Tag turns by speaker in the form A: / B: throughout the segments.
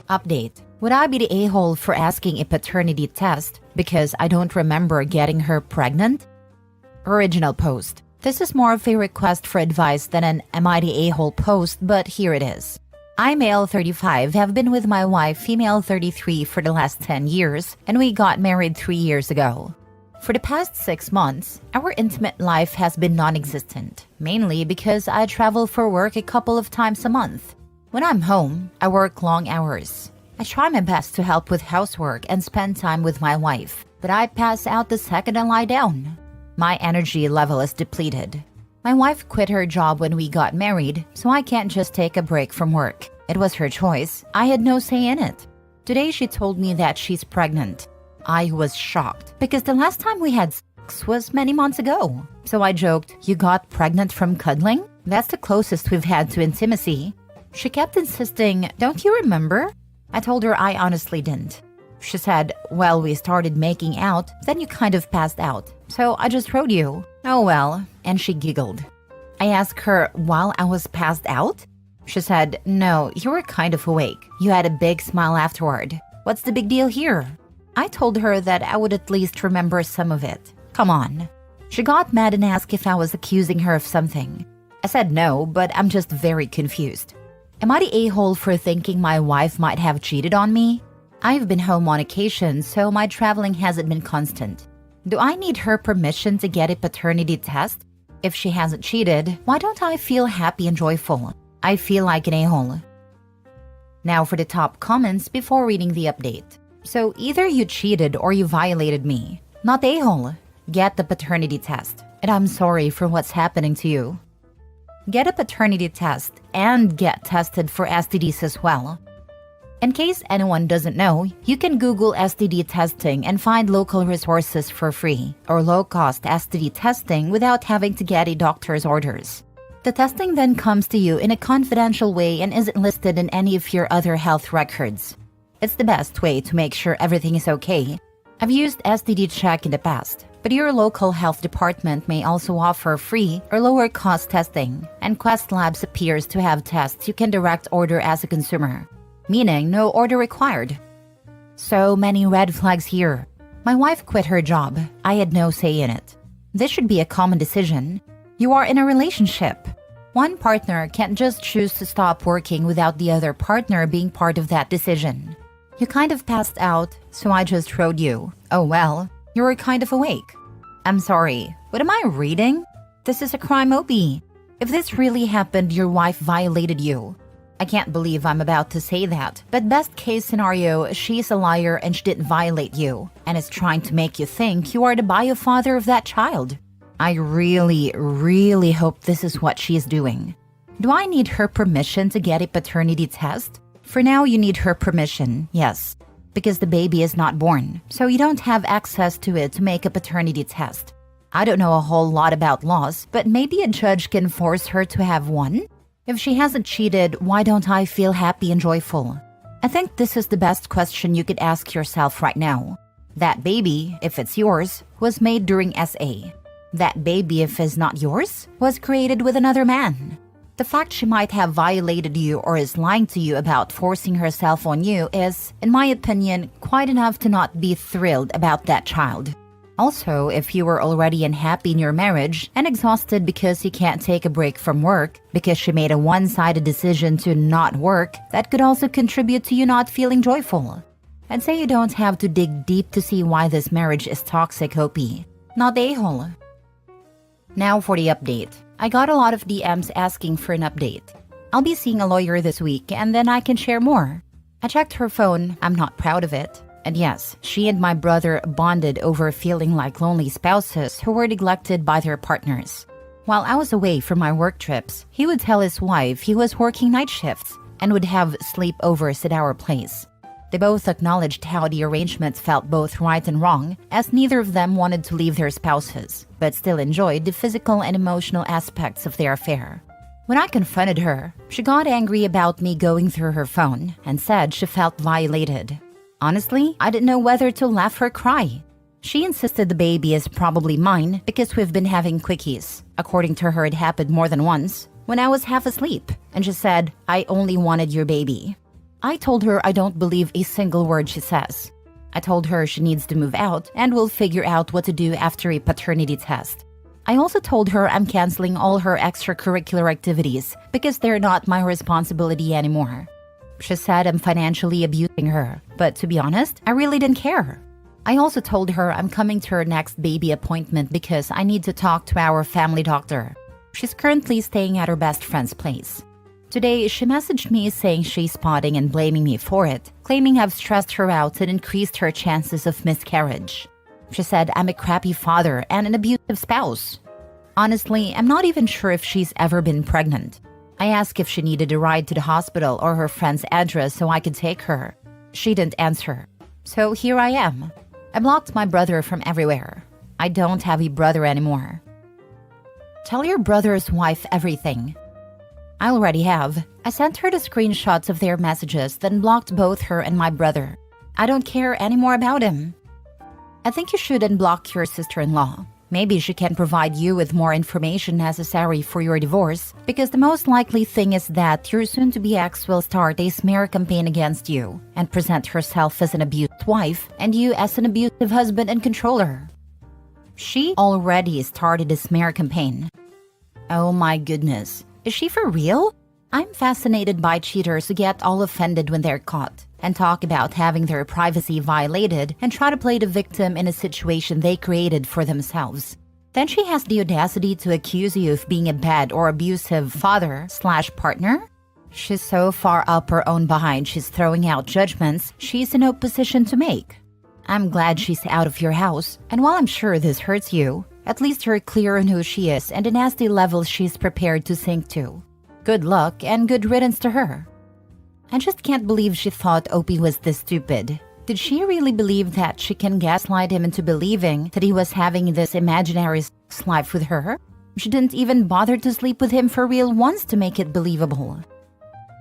A: Update. Would I be the a-hole for asking a paternity test because I don't remember getting her pregnant? Original post. This is more of a request for advice than an am I the a-hole post, but here it is. I, male 35, have been with my wife, female 33, for the last 10 years, and we got married 3 years ago. For the past 6 months, our intimate life has been non-existent, mainly because I travel for work a couple of times a month. When I'm home, I work long hours. I try my best to help with housework and spend time with my wife, but I pass out the second I lie down. My energy level is depleted. My wife quit her job when we got married, so I can't just take a break from work. It was her choice. I had no say in it. Today she told me that she's pregnant. I was shocked because the last time we had sex was many months ago. So I joked, "You got pregnant from cuddling? That's the closest we've had to intimacy." She kept insisting, "Don't you remember?" I told her I honestly didn't. She said, "Well, we started making out, then you kind of passed out. So I just wrote you." "Oh well," and she giggled. I asked her, "While I was passed out?" She said, "No, you were kind of awake. You had a big smile afterward. What's the big deal here?" I told her that I would at least remember some of it. Come on. She got mad and asked if I was accusing her of something. I said no, but I'm just very confused. Am I the a-hole for thinking my wife might have cheated on me? I've been home on occasion, so my traveling hasn't been constant. Do I need her permission to get a paternity test? If she hasn't cheated, why don't I feel happy and joyful? I feel like an a-hole. Now for the top comments before reading the update. So either you cheated or you violated me. Not a-hole. Get the paternity test. And I'm sorry for what's happening to you. Get a paternity test and get tested for STDs as well. In case anyone doesn't know, you can Google STD testing and find local resources for free, or low-cost STD testing without having to get a doctor's orders. The testing then comes to you in a confidential way and isn't listed in any of your other health records. It's the best way to make sure everything is okay. I've used STD Check in the past, but your local health department may also offer free or lower-cost testing, and Quest Labs appears to have tests you can direct order as a consumer, meaning no order required. So many red flags here. My wife quit her job. I had no say in it. This should be a common decision. You are in a relationship. One partner can't just choose to stop working without the other partner being part of that decision. You kind of passed out, so I just wrote you. Oh well, you were kind of awake. I'm sorry, what am I reading? This is a crime OP. If this really happened, your wife violated you. I can't believe I'm about to say that, but best case scenario, she's a liar and she didn't violate you, and is trying to make you think you are the bio father of that child. I really hope this is what she's doing. Do I need her permission to get a paternity test? For now, you need her permission, yes, because the baby is not born, so you don't have access to it to make a paternity test. I don't know a whole lot about laws, but maybe a judge can force her to have one? If she hasn't cheated, why don't I feel happy and joyful? I think this is the best question you could ask yourself right now. That baby, if it's yours, was made during SA. That baby, if it's not yours, was created with another man. The fact she might have violated you or is lying to you about forcing herself on you is, in my opinion, quite enough to not be thrilled about that child. Also, if you were already unhappy in your marriage and exhausted because you can't take a break from work because she made a one-sided decision to not work, that could also contribute to you not feeling joyful. I'd say you don't have to dig deep to see why this marriage is toxic, Hopi. Not the a-hole. Now for the update. I got a lot of DMs asking for an update. I'll be seeing a lawyer this week and then I can share more. I checked her phone. I'm not proud of it. And yes, she and my brother bonded over feeling like lonely spouses who were neglected by their partners. While I was away for my work trips, he would tell his wife he was working night shifts and would have sleepovers at our place. They both acknowledged how the arrangement felt both right and wrong, as neither of them wanted to leave their spouses, but still enjoyed the physical and emotional aspects of their affair. When I confronted her, she got angry about me going through her phone and said she felt violated. Honestly, I didn't know whether to laugh or cry. She insisted the baby is probably mine because we've been having quickies. According to her, it happened more than once, when I was half asleep, and she said, "I only wanted your baby." I told her I don't believe a single word she says. I told her she needs to move out and we'll figure out what to do after a paternity test. I also told her I'm canceling all her extracurricular activities because they're not my responsibility anymore. She said I'm financially abusing her, but to be honest, I really didn't care. I also told her I'm coming to her next baby appointment because I need to talk to our family doctor. She's currently staying at her best friend's place. Today, she messaged me saying she's spotting and blaming me for it, claiming I've stressed her out and increased her chances of miscarriage. She said I'm a crappy father and an abusive spouse. Honestly, I'm not even sure if she's ever been pregnant. I asked if she needed a ride to the hospital or her friend's address so I could take her. She didn't answer. So here I am. I blocked my brother from everywhere. I don't have a brother anymore. Tell your brother's wife everything. I already have. I sent her the screenshots of their messages, then blocked both her and my brother. I don't care anymore about him. I think you should unblock your sister-in-law. Maybe she can provide you with more information necessary for your divorce, because the most likely thing is that your soon-to-be ex will start a smear campaign against you and present herself as an abused wife and you as an abusive husband and controller. She already started a smear campaign. Oh my goodness. Is she for real? I'm fascinated by cheaters who get all offended when they're caught and talk about having their privacy violated and try to play the victim in a situation they created for themselves. Then she has the audacity to accuse you of being a bad or abusive father/partner? She's so far up her own behind she's throwing out judgments she's in no position to make. I'm glad she's out of your house, and while I'm sure this hurts you, at least you're clear on who she is and the nasty levels she's prepared to sink to. Good luck and good riddance to her. I just can't believe she thought Opie was this stupid. Did she really believe that she can gaslight him into believing that he was having this imaginary sex life with her? She didn't even bother to sleep with him for real once to make it believable.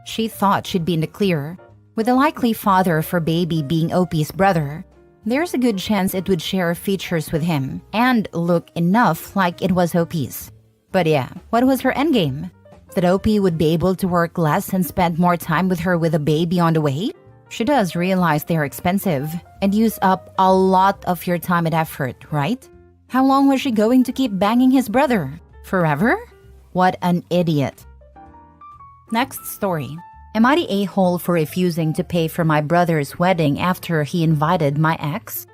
A: She thought she'd be in the clear. With the likely father of her baby being Opie's brother, there's a good chance it would share features with him and look enough like it was Opie's. But yeah, what was her endgame? That Opie would be able to work less and spend more time with her with a baby on the way? She does realize they're expensive and use up a lot of your time and effort, right? How long was she going to keep banging his brother? Forever? What an idiot. Next story. Am I the a-hole for refusing to pay for my brother's wedding after he invited my ex?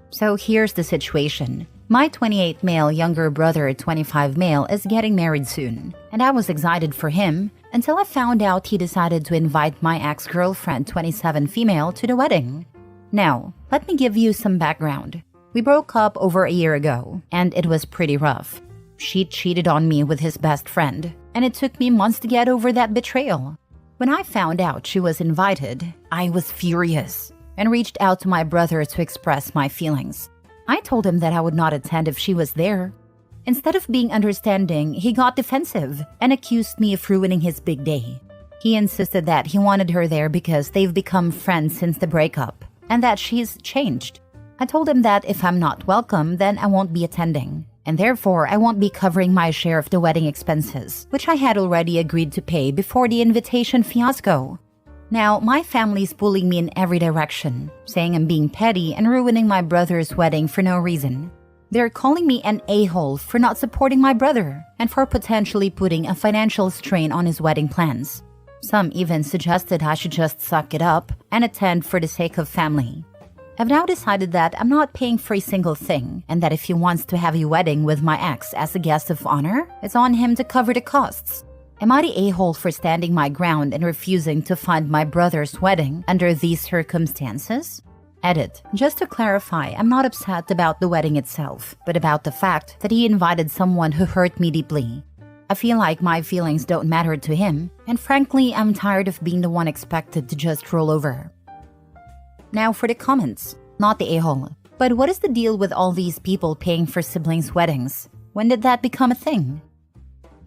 A: So here's the situation. My 28 male younger brother, 25 male, is getting married soon, and I was excited for him until I found out he decided to invite my ex-girlfriend, 27 female, to the wedding. Now, let me give you some background. We broke up over a year ago, and it was pretty rough. She cheated on me with his best friend, and it took me months to get over that betrayal. When I found out she was invited, I was furious and reached out to my brother to express my feelings. I told him that I would not attend if she was there. Instead of being understanding, he got defensive and accused me of ruining his big day. He insisted that he wanted her there because they've become friends since the breakup and that she's changed. I told him that if I'm not welcome, then I won't be attending, and therefore I won't be covering my share of the wedding expenses, which I had already agreed to pay before the invitation fiasco. Now, my family's pulling me in every direction, saying I'm being petty and ruining my brother's wedding for no reason. They're calling me an a-hole for not supporting my brother and for potentially putting a financial strain on his wedding plans. Some even suggested I should just suck it up and attend for the sake of family. I've now decided that I'm not paying for a single thing, and that if he wants to have a wedding with my ex as a guest of honor, it's on him to cover the costs. Am I the a-hole for standing my ground and refusing to fund my brother's wedding under these circumstances? Edit. Just to clarify, I'm not upset about the wedding itself, but about the fact that he invited someone who hurt me deeply. I feel like my feelings don't matter to him, and frankly, I'm tired of being the one expected to just roll over. Now for the comments. Not the a-hole. But what is the deal with all these people paying for siblings' weddings? When did that become a thing?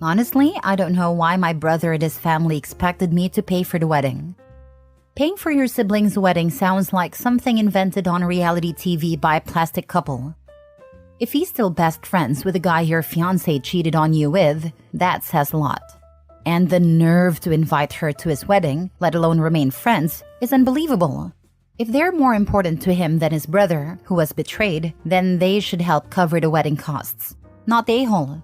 A: Honestly, I don't know why my brother and his family expected me to pay for the wedding. Paying for your sibling's wedding sounds like something invented on reality TV by a plastic couple. If he's still best friends with the guy your fiancé cheated on you with, that says a lot. And the nerve to invite her to his wedding, let alone remain friends, is unbelievable. If they're more important to him than his brother, who was betrayed, then they should help cover the wedding costs. Not the a-hole.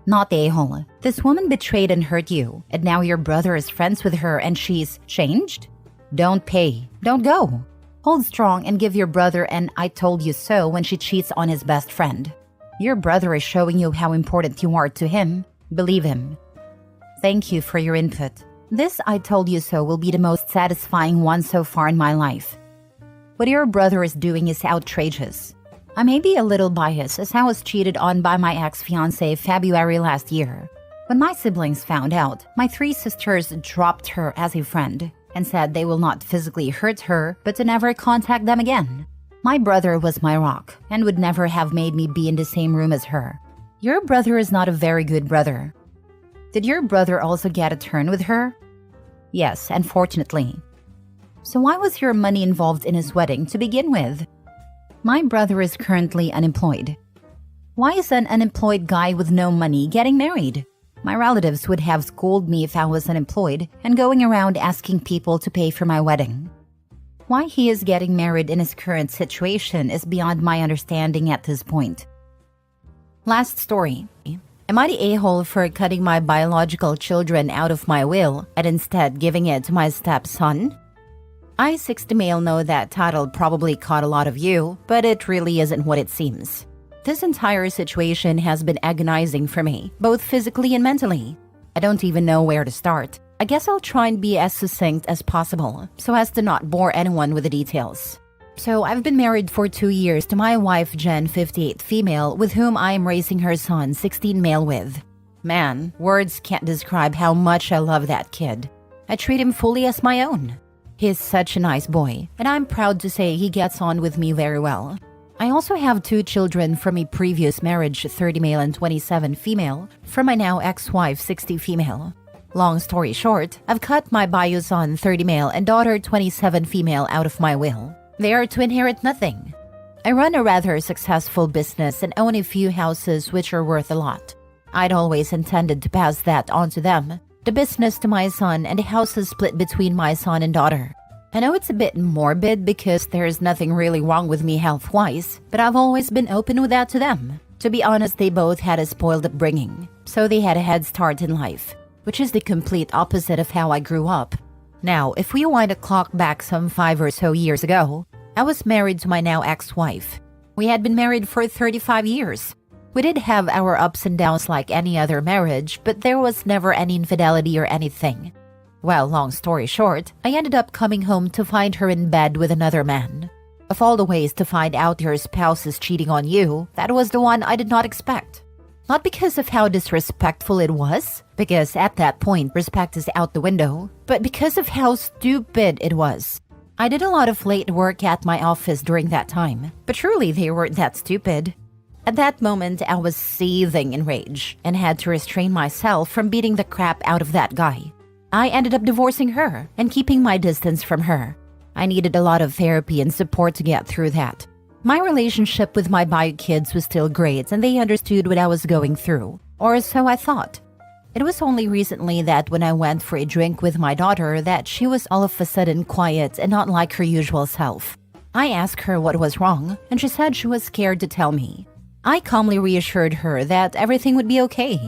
A: Not the a-hole. This woman betrayed and hurt you, and now your brother is friends with her and she's changed? Don't pay. Don't go. Hold strong and give your brother an "I told you so" when she cheats on his best friend. Your brother is showing you how important you are to him. Believe him. Thank you for your input. This "I told you so" will be the most satisfying one so far in my life. What your brother is doing is outrageous. I may be a little biased as I was cheated on by my ex-fiancé February last year. When my siblings found out, my 3 sisters dropped her as a friend and said they will not physically hurt her but to never contact them again. My brother was my rock and would never have made me be in the same room as her. Your brother is not a very good brother. Did your brother also get a turn with her? Yes, unfortunately. So why was your money involved in his wedding to begin with? My brother is currently unemployed. Why is an unemployed guy with no money getting married? My relatives would have scolded me if I was unemployed and going around asking people to pay for my wedding. Why he is getting married in his current situation is beyond my understanding at this point. Last story. Am I the a-hole for cutting my biological children out of my will and instead giving it to my stepson? I, 60 male, know that title probably caught a lot of you, but it really isn't what it seems. This entire situation has been agonizing for me, both physically and mentally. I don't even know where to start. I guess I'll try and be as succinct as possible, so as to not bore anyone with the details. So I've been married for 2 years to my wife Jen, 58 female, with whom I am raising her son, 16 male with. Man, words can't describe how much I love that kid. I treat him fully as my own. He's such a nice boy, and I'm proud to say he gets on with me very well. I also have 2 children from a previous marriage, 30 male and 27 female, from my now ex-wife, 60 female. Long story short, I've cut my bio son, 30 male, and daughter, 27 female, out of my will. They are to inherit nothing. I run a rather successful business and own a few houses which are worth a lot. I'd always intended to pass that on to them, the business to my son and the houses split between my son and daughter. I know it's a bit morbid because there's nothing really wrong with me health-wise, but I've always been open with that to them. To be honest, they both had a spoiled upbringing, so they had a head start in life, which is the complete opposite of how I grew up. Now, if we wind the clock back some 5 or so years ago, I was married to my now ex-wife. We had been married for 35 years. We did have our ups and downs like any other marriage, but there was never any infidelity or anything. Well, long story short, I ended up coming home to find her in bed with another man. Of all the ways to find out your spouse is cheating on you, that was the one I did not expect. Not because of how disrespectful it was, because at that point respect is out the window, but because of how stupid it was. I did a lot of late work at my office during that time, but truly they weren't that stupid. At that moment, I was seething in rage and had to restrain myself from beating the crap out of that guy. I ended up divorcing her and keeping my distance from her. I needed a lot of therapy and support to get through that. My relationship with my bio kids was still great and they understood what I was going through, or so I thought. It was only recently that when I went for a drink with my daughter that she was all of a sudden quiet and not like her usual self. I asked her what was wrong, and she said she was scared to tell me. I calmly reassured her that everything would be okay.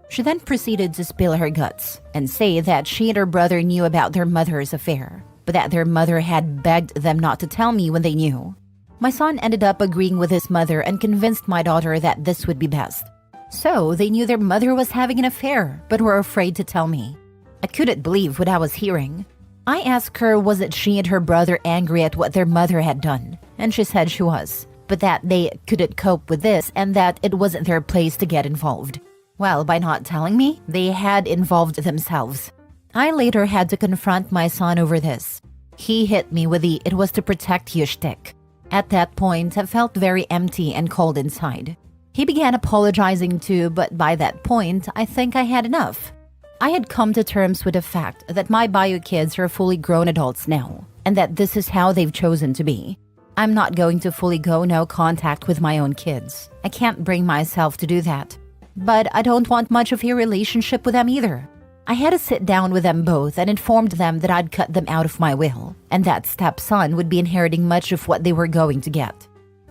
A: She then proceeded to spill her guts and say that she and her brother knew about their mother's affair, but that their mother had begged them not to tell me when they knew. My son ended up agreeing with his mother and convinced my daughter that this would be best. So they knew their mother was having an affair, but were afraid to tell me. I couldn't believe what I was hearing. I asked her wasn't she and her brother angry at what their mother had done, and she said she was, but that they couldn't cope with this and that it wasn't their place to get involved. Well, by not telling me, they had involved themselves. I later had to confront my son over this. He hit me with the "it was to protect you" shtick. At that point, I felt very empty and cold inside. He began apologizing too, but by that point, I think I had enough. I had come to terms with the fact that my bio kids are fully grown adults now, and that this is how they've chosen to be. I'm not going to fully go no contact with my own kids. I can't bring myself to do that. But I don't want much of a relationship with them either. I had to sit down with them both and informed them that I'd cut them out of my will, and that stepson would be inheriting much of what they were going to get.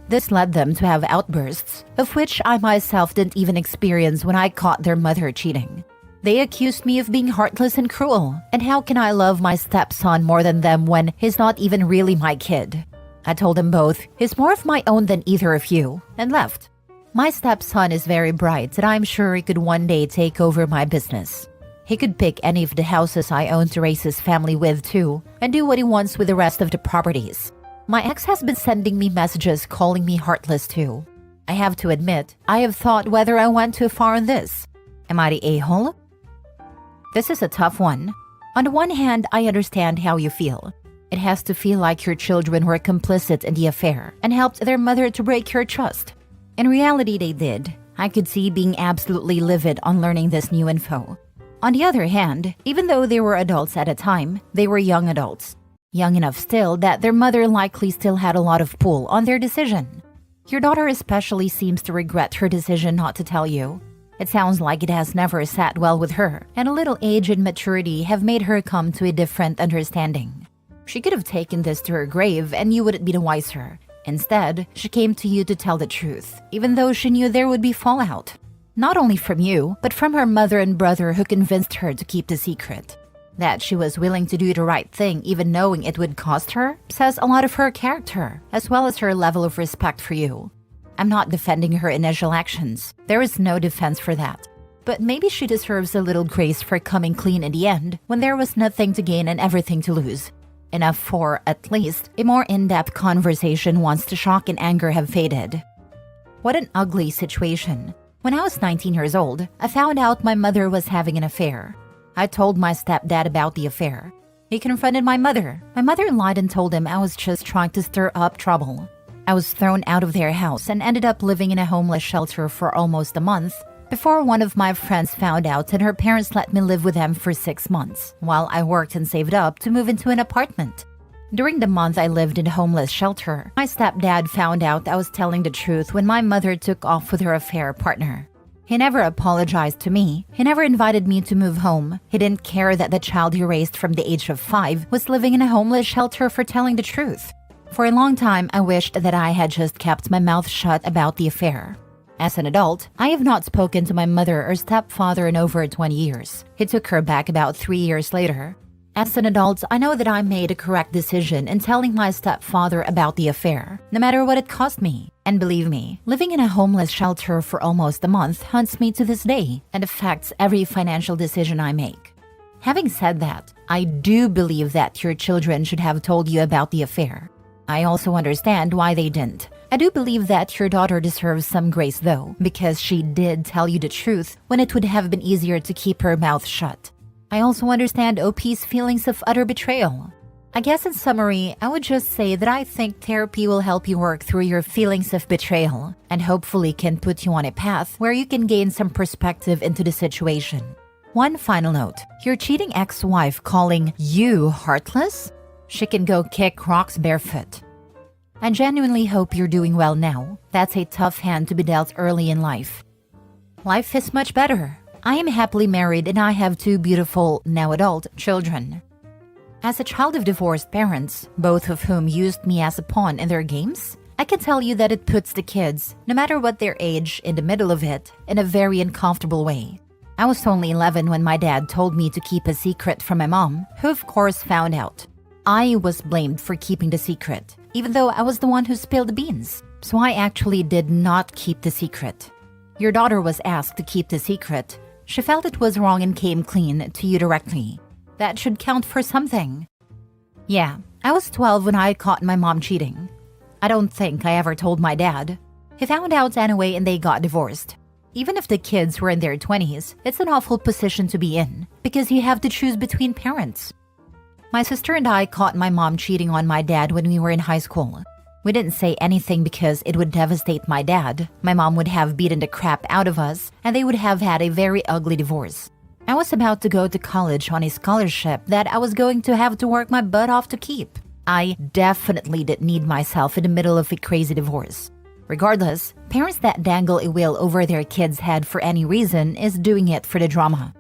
A: This led them to have outbursts, of which I myself didn't even experience when I caught their mother cheating. They accused me of being heartless and cruel, and how can I love my stepson more than them when he's not even really my kid? I told them both, he's more of my own than either of you, and left. My stepson is very bright, and I'm sure he could one day take over my business. He could pick any of the houses I own to raise his family with too, and do what he wants with the rest of the properties. My ex has been sending me messages calling me heartless too. I have to admit, I have thought whether I went too far in this. Am I the a-hole? This is a tough one. On the one hand, I understand how you feel. It has to feel like your children were complicit in the affair and helped their mother to break your trust. In reality, they did. I could see being absolutely livid on learning this new info. On the other hand, even though they were adults at a time, they were young adults. Young enough still that their mother likely still had a lot of pull on their decision. Your daughter especially seems to regret her decision not to tell you. It sounds like it has never sat well with her, and a little age and maturity have made her come to a different understanding. She could have taken this to her grave and you wouldn't be the wiser. Instead, she came to you to tell the truth, even though she knew there would be fallout. Not only from you, but from her mother and brother who convinced her to keep the secret. That she was willing to do the right thing even knowing it would cost her says a lot of her character, as well as her level of respect for you. I'm not defending her initial actions. There is no defense for that. But maybe she deserves a little grace for coming clean in the end when there was nothing to gain and everything to lose. Enough for, at least, a more in-depth conversation once the shock and anger have faded. What an ugly situation. When I was 19 years old, I found out my mother was having an affair. I told my stepdad about the affair. He confronted my mother. My mother lied and told him I was just trying to stir up trouble. I was thrown out of their house and ended up living in a homeless shelter for almost a month before one of my friends found out and her parents let me live with them for 6 months while I worked and saved up to move into an apartment. During the month I lived in a homeless shelter, my stepdad found out I was telling the truth when my mother took off with her affair partner. He never apologized to me. He never invited me to move home. He didn't care that the child he raised from the age of 5 was living in a homeless shelter for telling the truth. For a long time, I wished that I had just kept my mouth shut about the affair. As an adult, I have not spoken to my mother or stepfather in over 20 years. He took her back about 3 years later. As an adult, I know that I made a correct decision in telling my stepfather about the affair, no matter what it cost me. And believe me, living in a homeless shelter for almost a month haunts me to this day and affects every financial decision I make. Having said that, I do believe that your children should have told you about the affair. I also understand why they didn't. I do believe that your daughter deserves some grace though, because she did tell you the truth when it would have been easier to keep her mouth shut. I also understand OP's feelings of utter betrayal. I guess in summary, I would just say that I think therapy will help you work through your feelings of betrayal and hopefully can put you on a path where you can gain some perspective into the situation. One final note, your cheating ex-wife calling you heartless? She can go kick rocks barefoot. I genuinely hope you're doing well now. That's a tough hand to be dealt early in life. Life is much better. I am happily married and I have 2 beautiful, now adult, children. As a child of divorced parents, both of whom used me as a pawn in their games, I can tell you that it puts the kids, no matter what their age, in the middle of it, in a very uncomfortable way. I was only 11 when my dad told me to keep a secret from my mom, who of course found out. I was blamed for keeping the secret, even though I was the one who spilled the beans. So I actually did not keep the secret. Your daughter was asked to keep the secret. She felt it was wrong and came clean to you directly. That should count for something. Yeah, I was 12 when I caught my mom cheating. I don't think I ever told my dad. He found out anyway and they got divorced. Even if the kids were in their 20s, it's an awful position to be in because you have to choose between parents. My sister and I caught my mom cheating on my dad when we were in high school. We didn't say anything because it would devastate my dad. My mom would have beaten the crap out of us, and they would have had a very ugly divorce. I was about to go to college on a scholarship that I was going to have to work my butt off to keep. I definitely didn't need myself in the middle of a crazy divorce. Regardless, parents that dangle a will over their kids' head for any reason is doing it for the drama.